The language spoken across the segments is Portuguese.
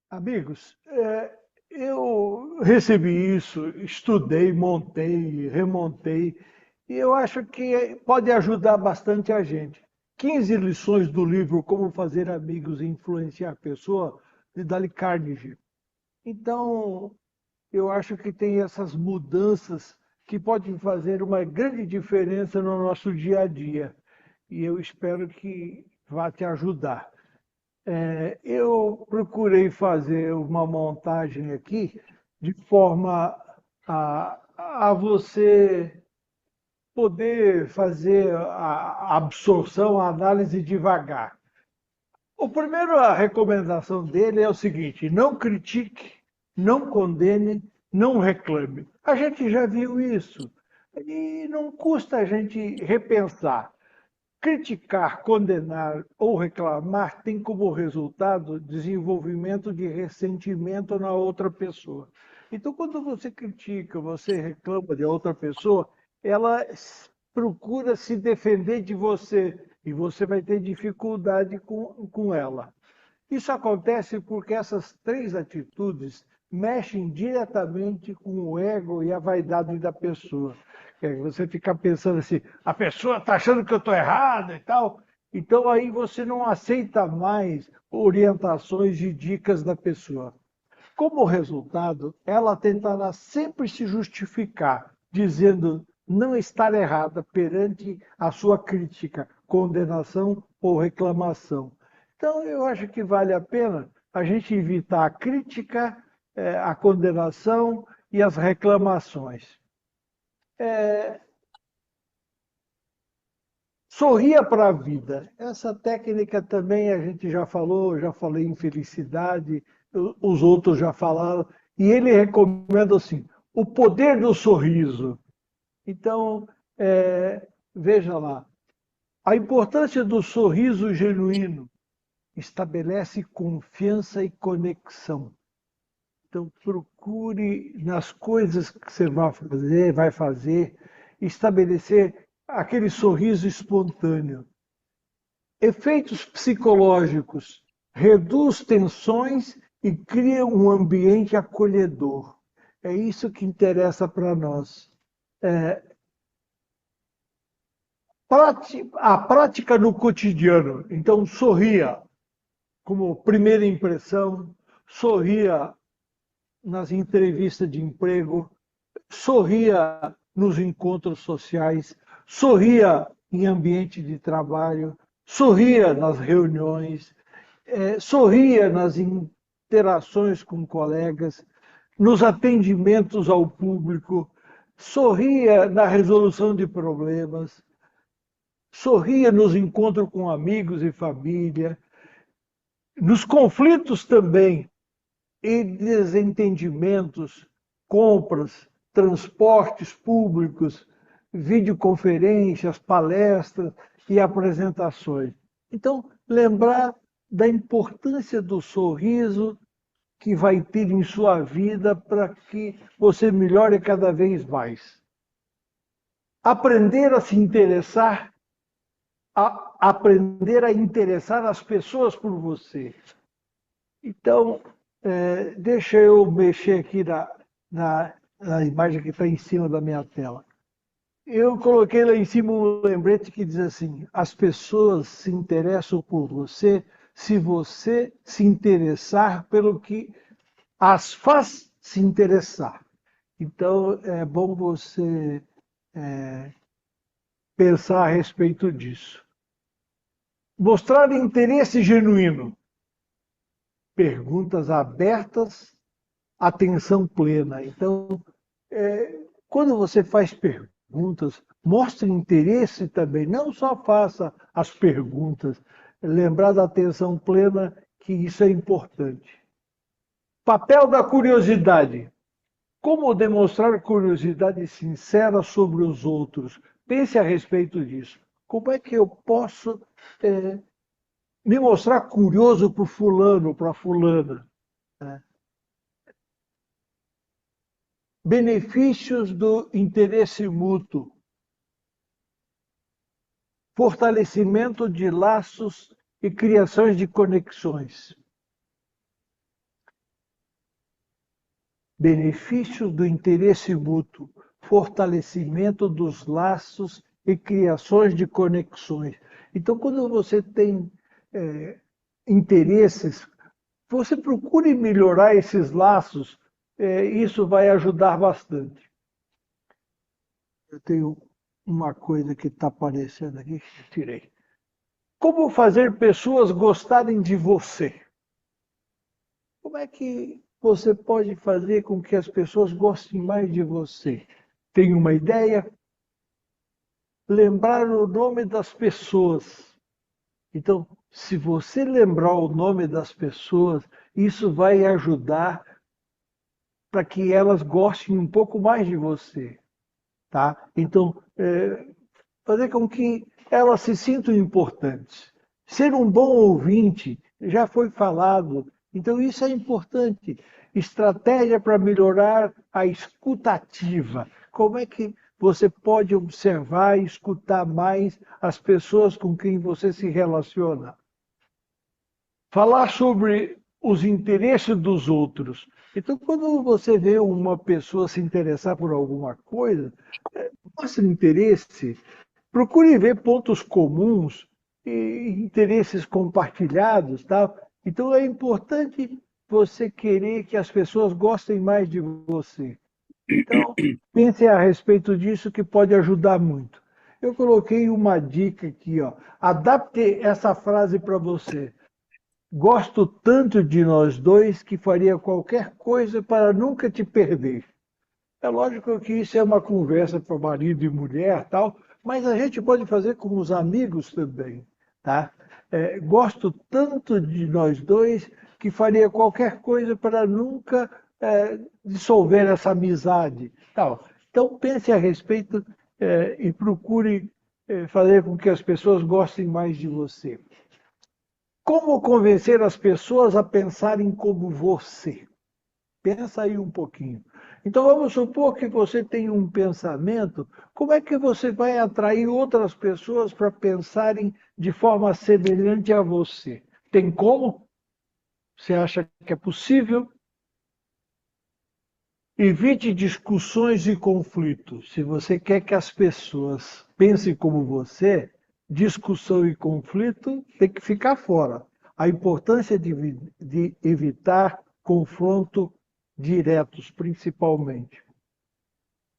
Amigos, eu recebi isso, estudei, montei, remontei, e eu acho que pode ajudar bastante a gente. 15 lições do livro Como Fazer Amigos e Influenciar a Pessoa, de Dale Carnegie. Então, eu acho que tem essas mudanças que podem fazer uma grande diferença no nosso dia a dia. E eu espero que vá te ajudar. Eu procurei fazer uma montagem aqui de forma a você poder fazer a absorção, a análise devagar. O primeiro, a recomendação dele é o seguinte: não critique, não condene, não reclame. A gente já viu isso e não custa a gente repensar. Criticar, condenar ou reclamar tem como resultado desenvolvimento de ressentimento na outra pessoa. Então, quando você critica, você reclama de outra pessoa, ela procura se defender de você e você vai ter dificuldade com ela. Isso acontece porque essas três atitudes mexem diretamente com o ego e a vaidade da pessoa. Você fica pensando assim, a pessoa está achando que eu estou errado e tal. Então aí você não aceita mais orientações e dicas da pessoa. Como resultado, ela tentará sempre se justificar, dizendo não estar errada perante a sua crítica, condenação ou reclamação. Então, eu acho que vale a pena a gente evitar a crítica, a condenação e as reclamações. Sorria para a vida. Essa técnica também a gente já falou, já falei em felicidade, os outros já falaram, e ele recomenda assim, o poder do sorriso. Então, veja lá, a importância do sorriso genuíno estabelece confiança e conexão. Então, procure nas coisas que você vai fazer, estabelecer aquele sorriso espontâneo. Efeitos psicológicos. Reduz tensões e cria um ambiente acolhedor. É isso que interessa para nós. A prática no cotidiano. Então, sorria como primeira impressão, sorria nas entrevistas de emprego, sorria nos encontros sociais, sorria em ambiente de trabalho, sorria nas reuniões, sorria nas interações com colegas, nos atendimentos ao público, sorria na resolução de problemas, sorria nos encontros com amigos e família, nos conflitos também e desentendimentos, compras, transportes públicos, videoconferências, palestras e apresentações. Então, lembrar da importância do sorriso que vai ter em sua vida para que você melhore cada vez mais. Aprender a se interessar, aprender a interessar as pessoas por você. Então, deixa eu mexer aqui na imagem que está em cima da minha tela. Eu coloquei lá em cima um lembrete que diz assim: as pessoas se interessam por você se você se interessar pelo que as faz se interessar. Então, é bom você pensar a respeito disso. Mostrar interesse genuíno, perguntas abertas, atenção plena. Então, quando você faz perguntas, mostre interesse também, não só faça as perguntas, lembrar da atenção plena, que isso é importante. Papel da curiosidade. Como demonstrar curiosidade sincera sobre os outros? Pense a respeito disso. Como é que eu posso me mostrar curioso para o fulano, para a fulana? Benefícios do interesse mútuo. Fortalecimento de laços e criações de conexões. benefícios do interesse mútuo, fortalecimento dos laços e criações de conexões. Então, quando você tem interesses, você procure melhorar esses laços, isso vai ajudar bastante. Eu tenho uma coisa que está aparecendo aqui, tirei. Como fazer pessoas gostarem de você? Como é que você pode fazer com que as pessoas gostem mais de você? Tem uma ideia? Lembrar o nome das pessoas. Então, se você lembrar o nome das pessoas, isso vai ajudar para que elas gostem um pouco mais de você, tá? Então, fazer com que elas se sintam importantes. Ser um bom ouvinte, já foi falado, então isso é importante. Estratégia para melhorar a escutativa. Como é que você pode observar e escutar mais as pessoas com quem você se relaciona? Falar sobre os interesses dos outros. Então, quando você vê uma pessoa se interessar por alguma coisa, mostre interesse, procure ver pontos comuns e interesses compartilhados, tá? Então é importante você querer que as pessoas gostem mais de você. Então, pense a respeito disso que pode ajudar muito. Eu coloquei uma dica aqui, ó. Adapte essa frase para você. Gosto tanto de nós dois que faria qualquer coisa para nunca te perder. É lógico que isso é uma conversa para marido e mulher, tal, mas a gente pode fazer com os amigos também, tá? Gosto tanto de nós dois que faria qualquer coisa para nunca dissolver essa amizade, tal. Então pense a respeito e procure fazer com que as pessoas gostem mais de você. Como convencer as pessoas a pensarem como você? Pensa aí um pouquinho. Então vamos supor que você tem um pensamento, como é que você vai atrair outras pessoas para pensarem de forma semelhante a você? Tem como? Você acha que é possível? Evite discussões e conflitos. Se você quer que as pessoas pensem como você, discussão e conflito tem que ficar fora. A importância de evitar confronto diretos, principalmente.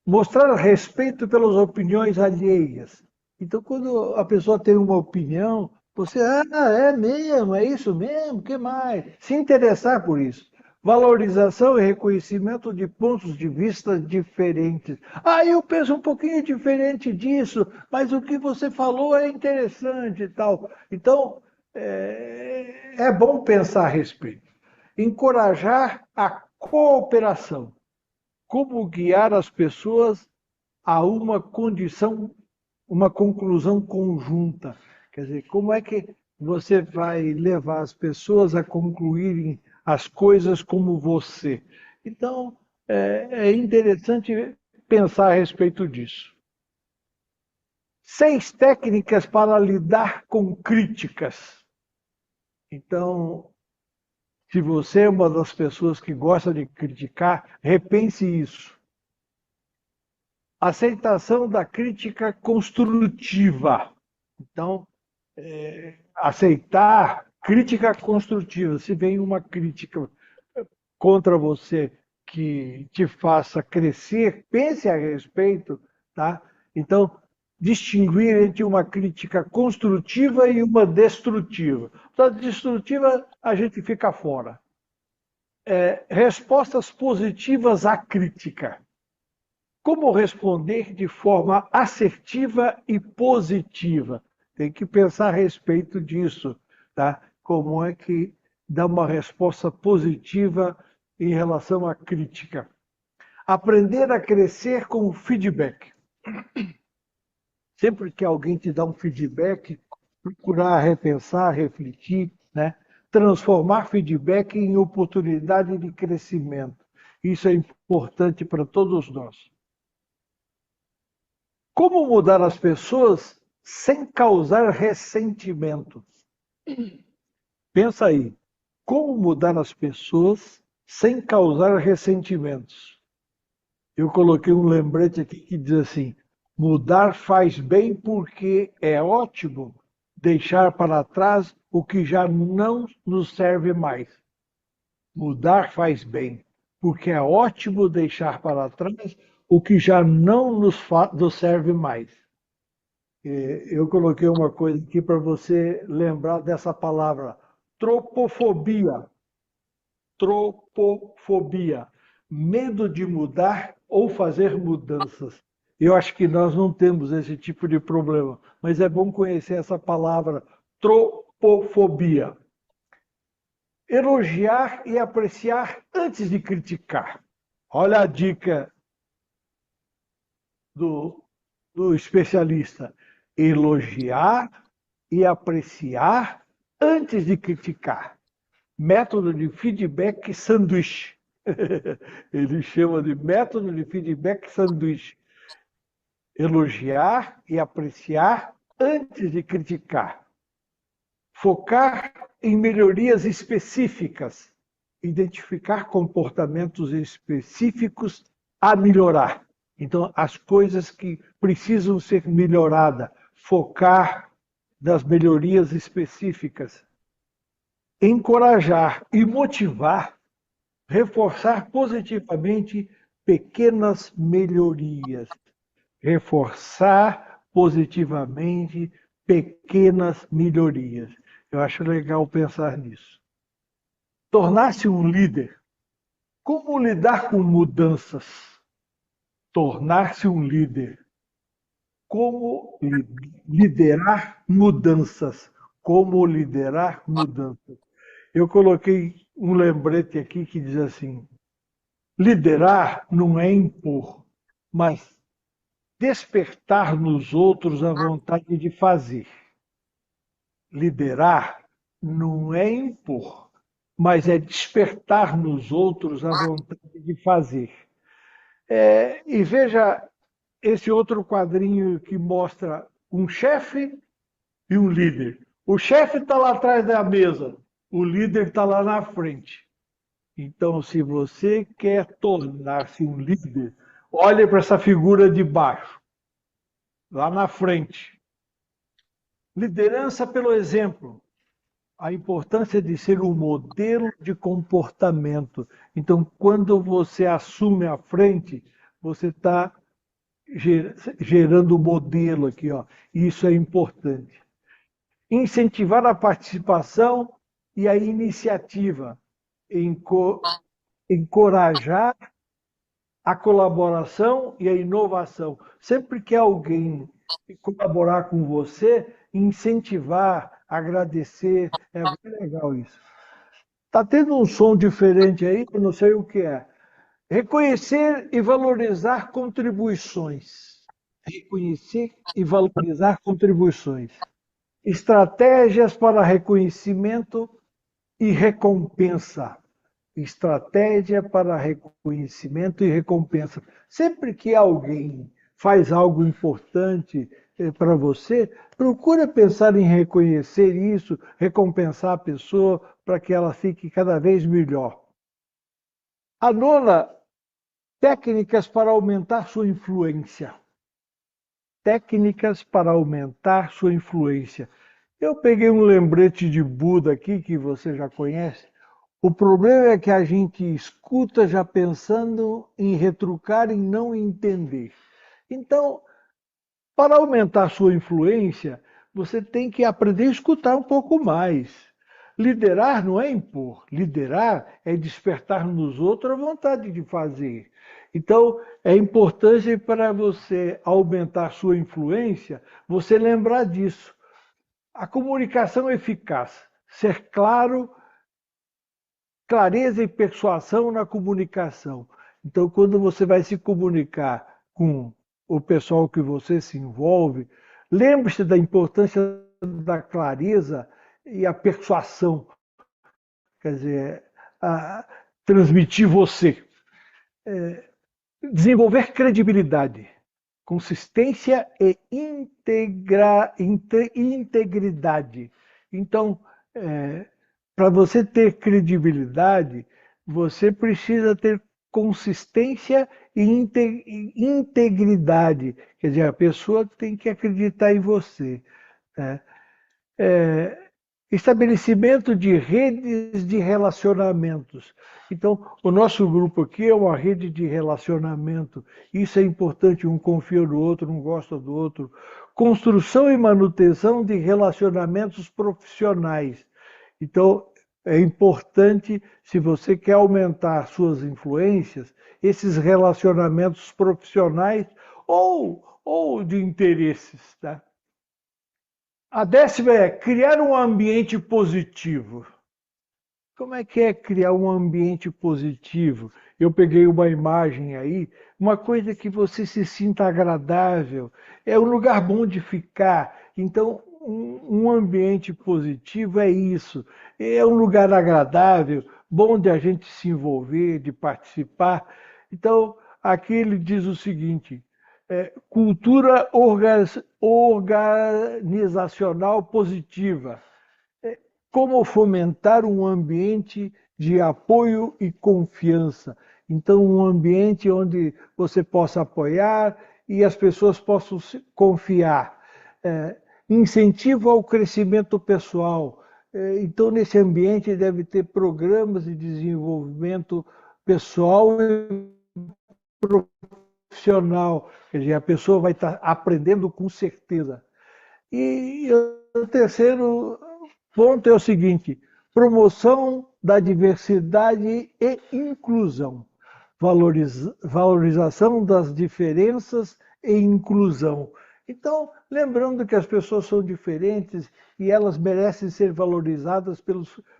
Mostrar respeito pelas opiniões alheias. Então, quando a pessoa tem uma opinião, você, é mesmo, é isso mesmo, o que mais? Se interessar por isso. Valorização e reconhecimento de pontos de vista diferentes. Eu penso um pouquinho diferente disso, mas o que você falou é interessante e tal. Então, é bom pensar a respeito. Encorajar a cooperação. Como guiar as pessoas a uma condição, uma conclusão conjunta. Quer dizer, como é que você vai levar as pessoas a concluírem as coisas como você? Então, é interessante pensar a respeito disso. 6 técnicas para lidar com críticas. Então, se você é uma das pessoas que gosta de criticar, repense isso. Aceitação da crítica construtiva. Então, aceitar crítica construtiva. Se vem uma crítica contra você que te faça crescer, pense a respeito, tá? Então, distinguir entre uma crítica construtiva e uma destrutiva. A destrutiva, a gente fica fora. Respostas positivas à crítica. Como responder de forma assertiva e positiva? Tem que pensar a respeito disso, tá? Como é que dá uma resposta positiva em relação à crítica? Aprender a crescer com o feedback. Sempre que alguém te dá um feedback, procurar repensar, refletir, né? Transformar feedback em oportunidade de crescimento. Isso é importante para todos nós. Como mudar as pessoas sem causar ressentimento? Pensa aí. Como mudar as pessoas sem causar ressentimentos. Eu coloquei um lembrete aqui que diz assim: mudar faz bem porque é ótimo deixar para trás o que já não nos serve mais. Mudar faz bem, porque é ótimo deixar para trás o que já não nos serve mais. Eu coloquei uma coisa aqui para você lembrar dessa palavra, tropofobia. Tropofobia, medo de mudar ou fazer mudanças. Eu acho que nós não temos esse tipo de problema, mas é bom conhecer essa palavra, tropofobia. Elogiar e apreciar antes de criticar. Olha a dica do, do especialista. Elogiar e apreciar antes de criticar. Método de feedback sanduíche. Ele chama de método de feedback sanduíche. Elogiar e apreciar antes de criticar. Focar em melhorias específicas. Identificar comportamentos específicos a melhorar. Então, as coisas que precisam ser melhoradas. Focar nas melhorias específicas. Encorajar e motivar, reforçar positivamente pequenas melhorias. Reforçar positivamente pequenas melhorias. Eu acho legal pensar nisso. Tornar-se um líder. Como lidar com mudanças? Tornar-se um líder. Como liderar mudanças? Como liderar mudanças? Eu coloquei um lembrete aqui que diz assim: liderar não é impor, mas despertar nos outros a vontade de fazer. Liderar não é impor, mas é despertar nos outros a vontade de fazer. E veja esse outro quadrinho que mostra um chefe e um líder. O chefe está lá atrás da mesa, o líder está lá na frente. Então, se você quer tornar-se um líder, olhe para essa figura de baixo, lá na frente. Liderança pelo exemplo. A importância de ser um modelo de comportamento. Então, quando você assume a frente, você está gerando modelo aqui, ó. Isso é importante. Incentivar a participação e a iniciativa. Encorajar a colaboração e a inovação. Sempre que alguém colaborar com você, incentivar, agradecer, é bem legal isso. Está tendo um som diferente aí, eu não sei o que é. Reconhecer e valorizar contribuições. Reconhecer e valorizar contribuições. Estratégias para reconhecimento e recompensa. Estratégia para reconhecimento e recompensa. Sempre que alguém faz algo importante para você, procura pensar em reconhecer isso, recompensar a pessoa para que ela fique cada vez melhor. A nona, técnicas para aumentar sua influência. Técnicas para aumentar sua influência. Eu peguei um lembrete de Buda aqui, que você já conhece. O problema é que a gente escuta já pensando em retrucar e não entender. Então, para aumentar sua influência, você tem que aprender a escutar um pouco mais. Liderar não é impor, liderar é despertar nos outros a vontade de fazer. Então, é importante para você aumentar sua influência, você lembrar disso. A comunicação eficaz, ser claro, clareza e persuasão na comunicação. Então, quando você vai se comunicar com o pessoal que você se envolve, lembre-se da importância da clareza e a persuasão, quer dizer, transmitir você. Desenvolver credibilidade, consistência e integridade. Então, para você ter credibilidade, Você precisa ter consistência e integridade. Quer dizer, a pessoa tem que acreditar em você, né? É, estabelecimento de redes de relacionamentos. Então, o nosso grupo aqui é uma rede de relacionamento. Isso é importante, um confia no outro, um gosta do outro. Construção e manutenção de relacionamentos profissionais. Então, é importante, se você quer aumentar suas influências, esses relacionamentos profissionais ou de interesses, tá? A décima é criar um ambiente positivo. Como é que é criar um ambiente positivo? Eu peguei uma imagem aí, uma coisa que você se sinta agradável, é um lugar bom de ficar. Então, um ambiente positivo é isso. É um lugar agradável, bom de a gente se envolver, de participar. Então, aqui ele diz o seguinte: cultura organizacional positiva. Como fomentar um ambiente de apoio e confiança. Então, um ambiente onde você possa apoiar e as pessoas possam confiar. É, incentivo ao crescimento pessoal. Então, nesse ambiente deve ter programas de desenvolvimento pessoal e profissional. Quer dizer, a pessoa vai estar aprendendo com certeza. E o terceiro ponto é o seguinte: promoção da diversidade e inclusão, valorização das diferenças e inclusão. Então, lembrando que as pessoas são diferentes e elas merecem ser valorizadas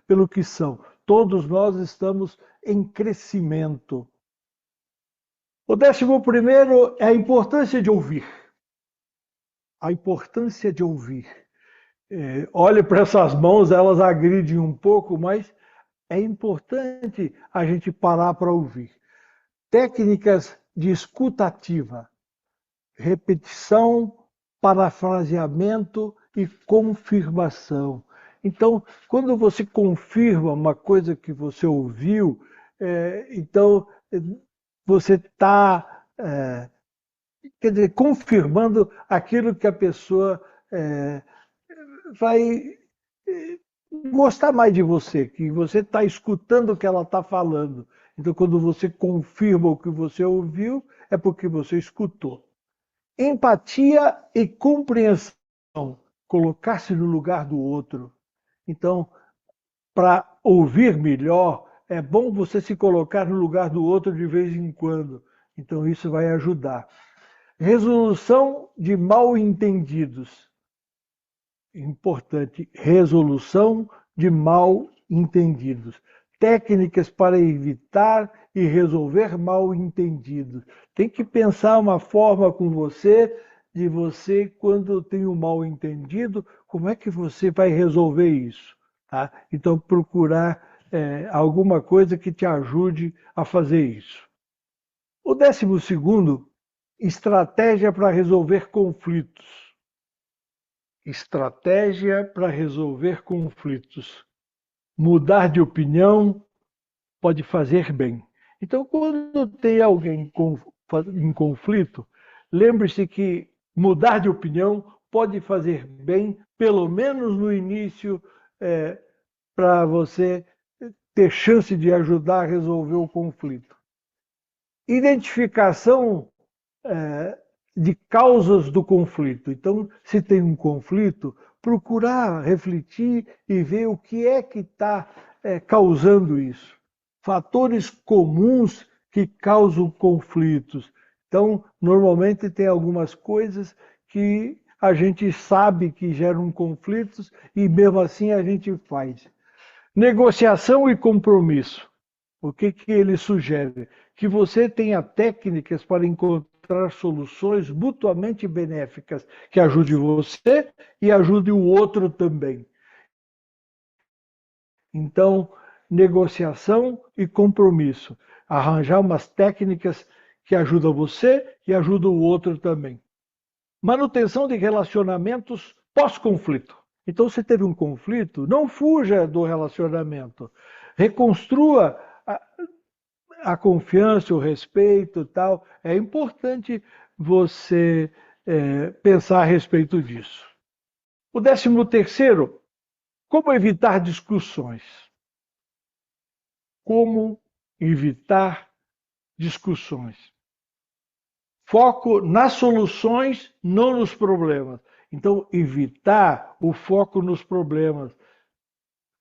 pelo que são. Todos nós estamos em crescimento. O 11º é a importância de ouvir. A importância de ouvir. Olhe para essas mãos, elas agridem um pouco, mas é importante a gente parar para ouvir. Técnicas de escutativa, repetição, parafraseamento e confirmação. Então, quando você confirma uma coisa que você ouviu, então você está, quer dizer, confirmando aquilo que a pessoa vai gostar mais de você, que você está escutando o que ela está falando. Então, quando você confirma o que você ouviu, é porque você escutou. Empatia e compreensão, colocar-se no lugar do outro. Então, para ouvir melhor, é bom você se colocar no lugar do outro de vez em quando. Então, isso vai ajudar. Resolução de mal-entendidos. Importante, resolução de mal-entendidos. Técnicas para evitar e resolver mal-entendidos. Tem que pensar uma forma com você, de você, quando tem um mal-entendido, como é que você vai resolver isso? Tá? Então, procurar alguma coisa que te ajude a fazer isso. O 12º, estratégia para resolver conflitos. Estratégia para resolver conflitos. Mudar de opinião pode fazer bem. Então, quando tem alguém em conflito, lembre-se que mudar de opinião pode fazer bem, pelo menos no início, para você ter chance de ajudar a resolver o conflito. Identificação de causas do conflito. Então, se tem um conflito, procurar refletir e ver o que é que está causando isso. Fatores comuns que causam conflitos. Então, normalmente tem algumas coisas que a gente sabe que geram conflitos e mesmo assim a gente faz. Negociação e compromisso. O que ele sugere? Que você tenha técnicas para encontrar soluções mutuamente benéficas, que ajude você e ajude o outro também. Então, negociação e compromisso. Arranjar umas técnicas que ajudam você e ajudam o outro também. Manutenção de relacionamentos pós-conflito. Então, se teve um conflito, não fuja do relacionamento. Reconstrua a confiança, o respeito e tal. É importante você pensar a respeito disso. O 13º, como evitar discussões? Como evitar discussões? Foco nas soluções, não nos problemas. Então, evitar o foco nos problemas.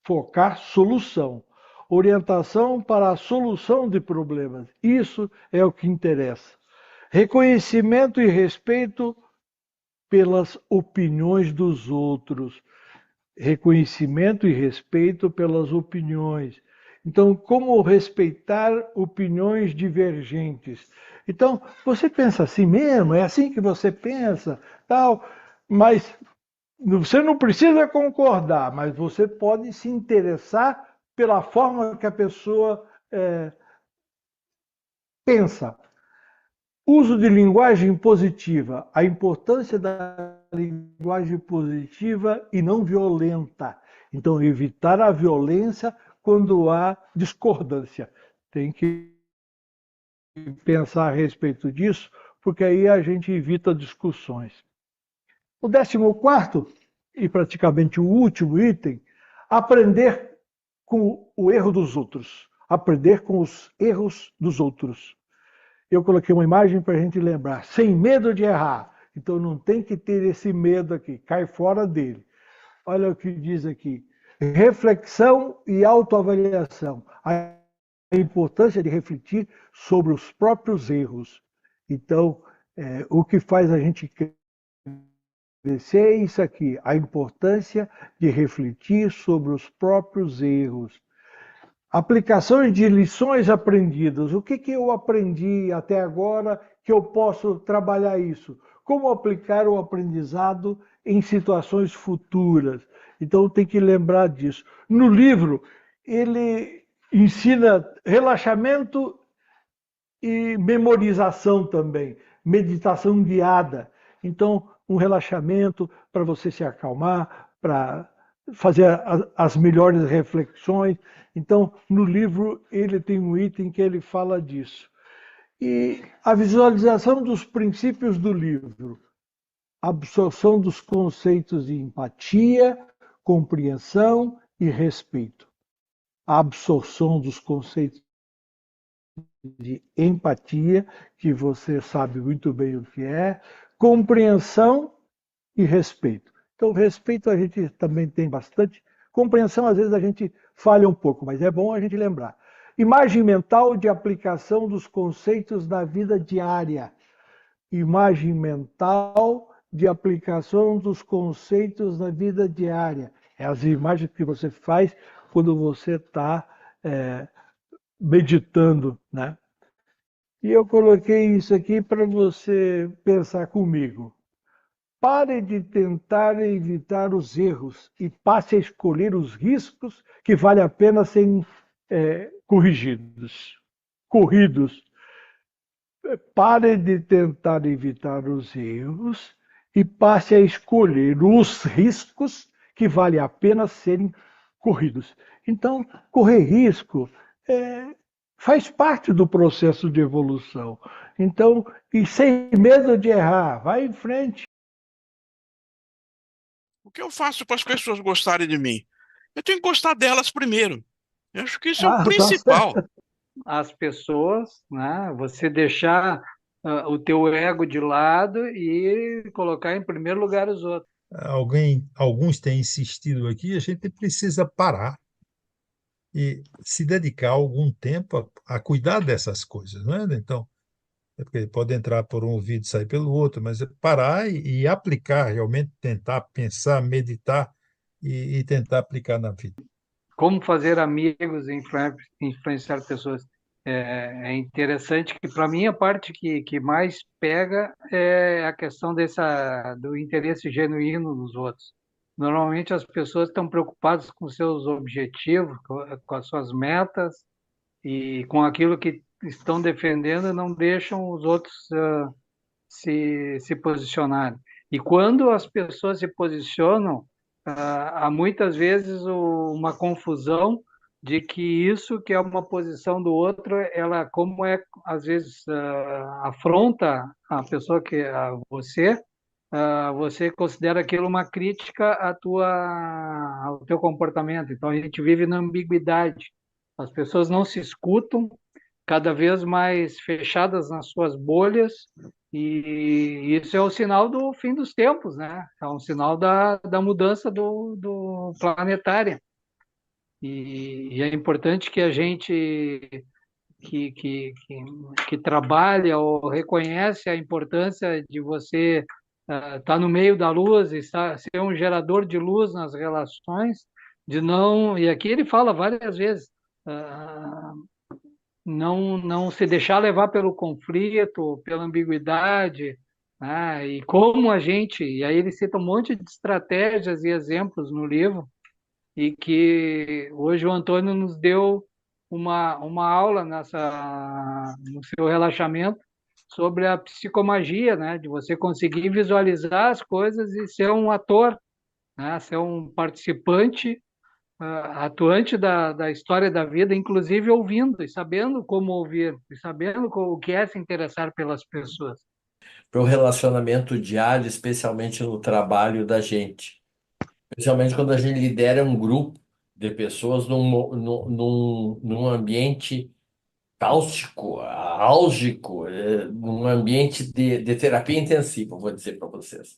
Focar solução. Orientação para a solução de problemas. Isso é o que interessa. Reconhecimento e respeito pelas opiniões dos outros. Reconhecimento e respeito pelas opiniões. Então, como respeitar opiniões divergentes? Então, você pensa assim mesmo? É assim que você pensa? Tal, mas você não precisa concordar, mas você pode se interessar pela forma que a pessoa pensa. Uso de linguagem positiva, a importância da linguagem positiva e não violenta. Então, evitar a violência quando há discordância. Tem que pensar a respeito disso, porque aí a gente evita discussões. O 14º, e praticamente o último item, aprender com o erro dos outros. Aprender com os erros dos outros. Eu coloquei uma imagem para a gente lembrar, sem medo de errar. Então não tem que ter esse medo aqui, cai fora dele. Olha o que diz aqui: reflexão e autoavaliação. A importância de refletir sobre os próprios erros. Então, o que faz a gente crescer é isso aqui, a importância de refletir sobre os próprios erros. Aplicações de lições aprendidas. O que eu aprendi até agora que eu posso trabalhar isso? Como aplicar o aprendizado em situações futuras? Então tem que lembrar disso. No livro, ele ensina relaxamento e memorização também, meditação guiada. Então, um relaxamento para você se acalmar, para fazer as melhores reflexões. Então, no livro, ele tem um item que ele fala disso. E a visualização dos princípios do livro, absorção dos conceitos de empatia, compreensão e respeito. A absorção dos conceitos de empatia, que você sabe muito bem o que é, compreensão e respeito. Então, respeito a gente também tem bastante. Compreensão, às vezes, a gente falha um pouco, mas é bom a gente lembrar. Imagem mental de aplicação dos conceitos na vida diária. Imagem mental de aplicação dos conceitos na vida diária. É as imagens que você faz quando você está meditando, né? E eu coloquei isso aqui para você pensar comigo. Pare de tentar evitar os erros e passe a escolher os riscos que vale a pena serem corridos. Pare de tentar evitar os erros e passe a escolher os riscos que vale a pena serem corridos. Então, correr risco faz parte do processo de evolução. Então, e sem medo de errar, vai em frente. O que eu faço para as pessoas gostarem de mim? Eu tenho que gostar delas primeiro. Eu acho que isso é o Ah, tá principal. certo. As pessoas, né? Você deixar o teu ego de lado e colocar em primeiro lugar os outros. Alguns têm insistido aqui, a gente precisa parar e se dedicar algum tempo a cuidar dessas coisas, não é? Então, é porque pode entrar por um ouvido e sair pelo outro, mas é parar e aplicar, realmente tentar pensar, meditar e tentar aplicar na vida. Como fazer amigos e influenciar pessoas. É interessante que, para mim, a parte que mais pega é a questão do interesse genuíno nos outros. Normalmente, as pessoas estão preocupadas com seus objetivos, com as suas metas e com aquilo que estão defendendo e não deixam os outros se posicionarem. E quando as pessoas se posicionam, há muitas vezes uma confusão de que isso que é uma posição do outro, ela como é às vezes afronta a pessoa que você, você considera aquilo uma crítica ao teu comportamento. Então a gente vive na ambiguidade. As pessoas não se escutam, cada vez mais fechadas nas suas bolhas, e isso é o sinal do fim dos tempos, né? É um sinal da mudança do planetária. E é importante que a gente que, que, que, que trabalha ou reconhece a importância de você estar no meio da luz e ser um gerador de luz nas relações, de não, e aqui ele fala várias vezes, não se deixar levar pelo conflito, pela ambiguidade, né? E como a gente, e aí ele cita um monte de estratégias e exemplos no livro, e que hoje o Antônio nos deu uma aula no seu relaxamento sobre a psicomagia, né? De você conseguir visualizar as coisas e ser um ator, né? Ser um participante, atuante da história da vida, inclusive ouvindo e sabendo como ouvir, e sabendo o que é se interessar pelas pessoas. Para o relacionamento diário, especialmente no trabalho da gente. Especialmente quando a gente lidera um grupo de pessoas num ambiente cáustico, álgico, num ambiente de terapia intensiva, vou dizer para vocês.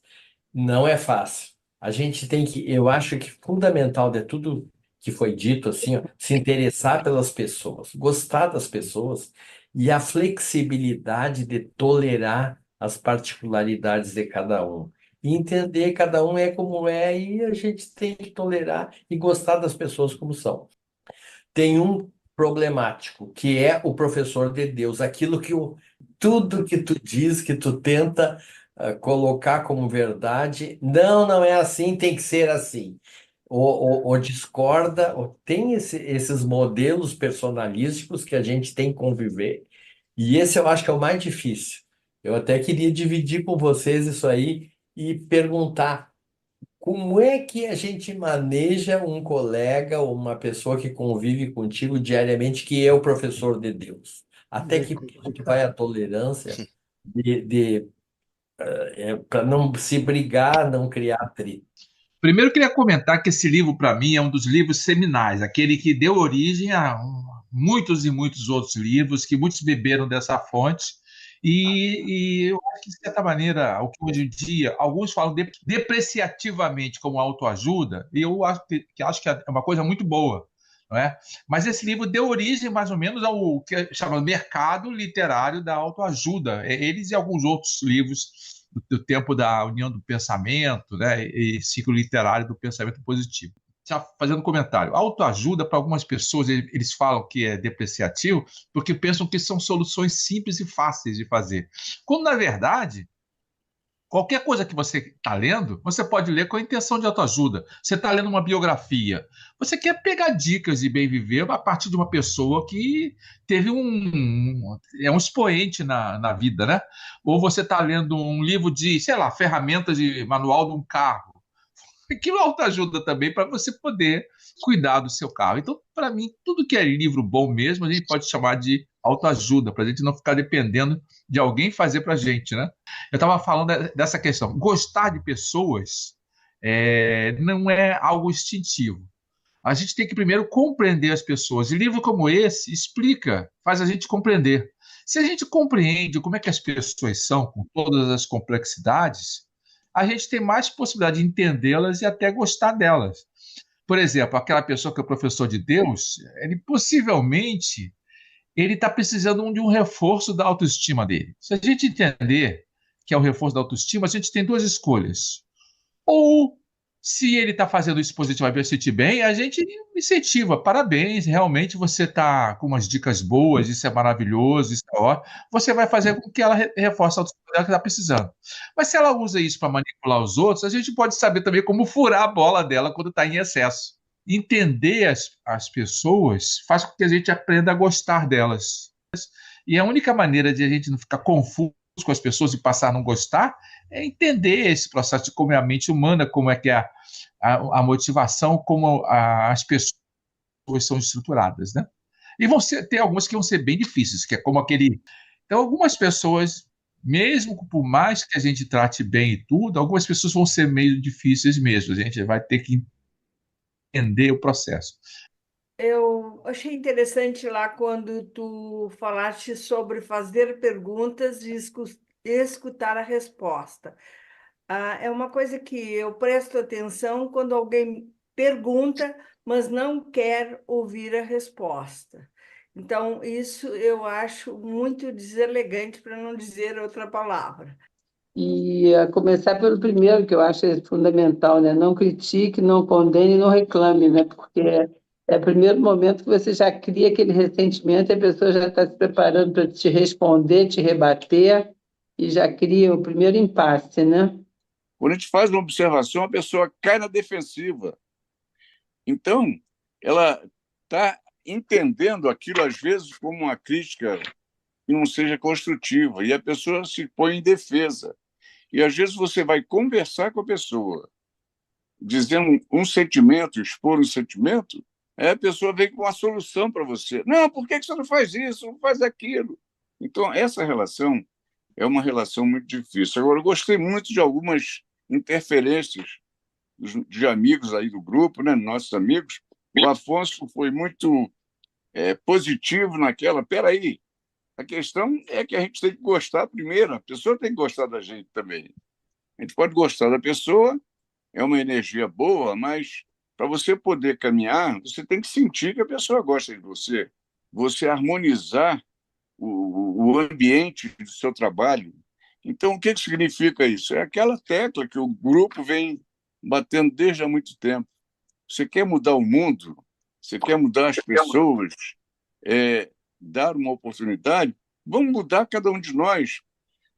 Não é fácil. A gente tem que, eu acho que fundamental de tudo que foi dito, assim, ó, se interessar pelas pessoas, gostar das pessoas e a flexibilidade de tolerar as particularidades de cada um. E entender cada um é como é e a gente tem que tolerar e gostar das pessoas como são. Tem um problemático, que é o professor de Deus, aquilo tudo que tu diz, que tu tenta colocar como verdade, não é assim, tem que ser assim. Ou discorda, ou tem esses modelos personalísticos que a gente tem que conviver, e esse eu acho que é o mais difícil. Eu até queria dividir com vocês isso aí e perguntar. Como é que a gente maneja um colega ou uma pessoa que convive contigo diariamente, que é o professor de Deus? Até que ponto vai a tolerância para não se brigar, não criar atrito? Primeiro, eu queria comentar que esse livro, para mim, é um dos livros seminais, aquele que deu origem a muitos e muitos outros livros, que muitos beberam dessa fonte. E eu acho que, de certa maneira, o que hoje em dia, alguns falam depreciativamente como autoajuda, e eu acho que é uma coisa muito boa. Não é? Mas esse livro deu origem, mais ou menos, ao que chama mercado literário da autoajuda. Eles e alguns outros livros do tempo da União do Pensamento, né, e ciclo literário do pensamento positivo. Já fazendo um comentário, autoajuda, para algumas pessoas, eles falam que é depreciativo, porque pensam que são soluções simples e fáceis de fazer. Quando, na verdade, qualquer coisa que você está lendo, você pode ler com a intenção de autoajuda. Você está lendo uma biografia. Você quer pegar dicas de bem viver a partir de uma pessoa que teve é um expoente na vida, né? Ou você está lendo um livro de, sei lá, ferramentas de manual de um carro. Aquilo é autoajuda também para você poder cuidar do seu carro. Então, para mim, tudo que é livro bom mesmo, a gente pode chamar de autoajuda, para a gente não ficar dependendo de alguém fazer para a gente, né? Eu estava falando dessa questão. Gostar de pessoas não é algo instintivo. A gente tem que primeiro compreender as pessoas. E livro como esse explica, faz a gente compreender. Se a gente compreende como é que as pessoas são, com todas as complexidades, a gente tem mais possibilidade de entendê-las e até gostar delas. Por exemplo, aquela pessoa que é professor de Deus, ele possivelmente ele está precisando de um reforço da autoestima dele. Se a gente entender que é o reforço da autoestima, a gente tem duas escolhas. Ou, se ele está fazendo isso positivamente, vai se sentir bem, a gente incentiva. Parabéns, realmente você está com umas dicas boas, isso é maravilhoso, isso é ótimo. Você vai fazer com que ela reforce a autoestima dela que está precisando. Mas se ela usa isso para manipular os outros, a gente pode saber também como furar a bola dela quando está em excesso. Entender as pessoas faz com que a gente aprenda a gostar delas. E a única maneira de a gente não ficar confuso com as pessoas e passar a não gostar é entender esse processo de como é a mente humana, como é que é a motivação, como as pessoas são estruturadas, né? E ter algumas que vão ser bem difíceis, que é como aquele. Então, algumas pessoas, mesmo por mais que a gente trate bem e tudo, algumas pessoas vão ser meio difíceis mesmo. A gente vai ter que entender o processo. Eu achei interessante lá quando tu falaste sobre fazer perguntas e escutar a resposta. É uma coisa que eu presto atenção quando alguém pergunta, mas não quer ouvir a resposta. Então, isso eu acho muito deselegante, para não dizer outra palavra. E a começar pelo primeiro, que eu acho fundamental, né? Não critique, não condene, não reclame, né? Porque é o primeiro momento que você já cria aquele ressentimento e a pessoa já está se preparando para te responder, te rebater, e já cria o primeiro impasse, né? Quando a gente faz uma observação, a pessoa cai na defensiva. Então, ela está entendendo aquilo, às vezes, como uma crítica que não seja construtiva, e a pessoa se põe em defesa. E, às vezes, você vai conversar com a pessoa, dizendo um sentimento, expor um sentimento, aí a pessoa vem com uma solução para você. Não, por que você não faz isso, não faz aquilo? Então, essa relação é uma relação muito difícil. Agora, eu gostei muito de algumas interferências de amigos aí do grupo, né, nossos amigos. O Afonso foi muito positivo naquela. Peraí, a questão é que a gente tem que gostar primeiro, a pessoa tem que gostar da gente também. A gente pode gostar da pessoa, é uma energia boa, mas para você poder caminhar, você tem que sentir que a pessoa gosta de você. Você harmonizar o ambiente do seu trabalho. Então, o que significa isso? É aquela tecla que o grupo vem batendo desde há muito tempo. Você quer mudar o mundo? Você quer mudar as pessoas? Dar uma oportunidade? Vamos mudar cada um de nós,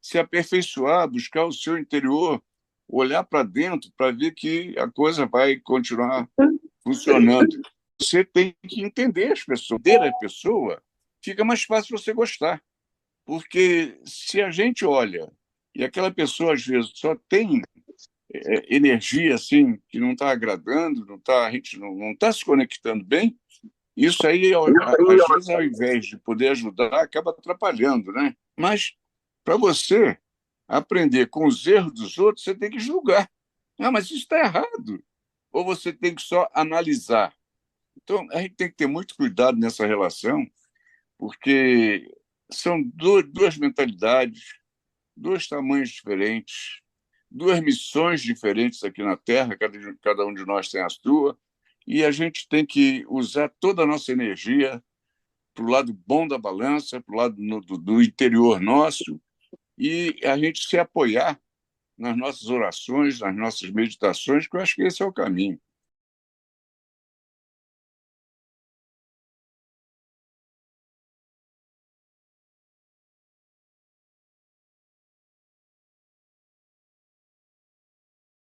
se aperfeiçoar, buscar o seu interior, olhar para dentro para ver que a coisa vai continuar funcionando. Você tem que entender as pessoas. Entender a pessoa, fica mais fácil você gostar. Porque se a gente olha e aquela pessoa, às vezes, só tem energia assim, que não está agradando, a gente não está se conectando bem, isso aí, às vezes, ao invés de poder ajudar, acaba atrapalhando, né? Mas, para você aprender com os erros dos outros, você tem que julgar. Ah, mas isso está errado. Ou você tem que só analisar. Então, a gente tem que ter muito cuidado nessa relação, porque são duas mentalidades, dois tamanhos diferentes, duas missões diferentes aqui na Terra, cada um de nós tem a sua, e a gente tem que usar toda a nossa energia para o lado bom da balança, para o lado do interior nosso, e a gente se apoiar nas nossas orações, nas nossas meditações, que eu acho que esse é o caminho.